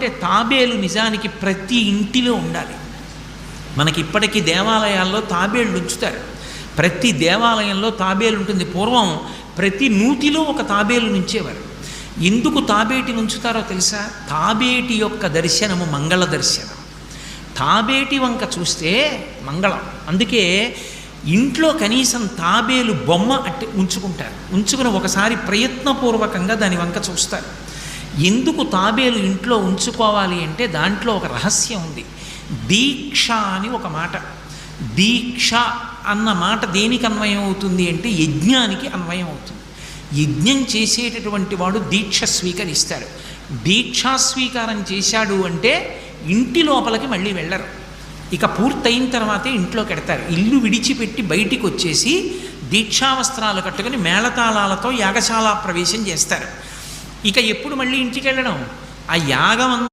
అంటే తాబేలు నిజానికి ప్రతి ఇంటిలో ఉండాలి. మనకి ఇప్పటికీ దేవాలయాల్లో తాబేళ్ళు ఉంచుతారు. ప్రతి దేవాలయంలో తాబేలు ఉంటుంది. పూర్వం ప్రతి నూతిలో ఒక తాబేలు నుంచేవారు. ఎందుకు తాబేటిని ఉంచుతారో తెలుసా? తాబేటి యొక్క దర్శనము మంగళ దర్శనం. తాబేటి వంక చూస్తే మంగళం. అందుకే ఇంట్లో కనీసం తాబేలు బొమ్మ అట్టి ఉంచుకుంటారు. ఉంచుకుని ఒకసారి ప్రయత్నపూర్వకంగా దాని వంక చూస్తారు. ఎందుకు తాబేలు ఇంట్లో ఉంచుకోవాలి అంటే దాంట్లో ఒక రహస్యం ఉంది. దీక్ష అని ఒక మాట. దీక్ష అన్న మాట దేనికి అన్వయం అవుతుంది అంటే యజ్ఞానికి అన్వయం అవుతుంది. యజ్ఞం చేసేటటువంటి వాడు దీక్ష స్వీకరిస్తాడు. దీక్షా స్వీకారం చేశాడు అంటే ఇంటి లోపలికి మళ్ళీ వెళ్ళరు. ఇక పూర్తయిన తర్వాతే ఇంట్లోకి వెడతారు. ఇల్లు విడిచిపెట్టి బయటికి వచ్చేసి దీక్షావస్త్రాలు కట్టుకుని మేళతాళాలతో యాగశాల ప్రవేశం చేస్తారు. ఇక ఎప్పుడు మళ్ళీ ఇంటికి వెళ్ళడం? ఆ యాగం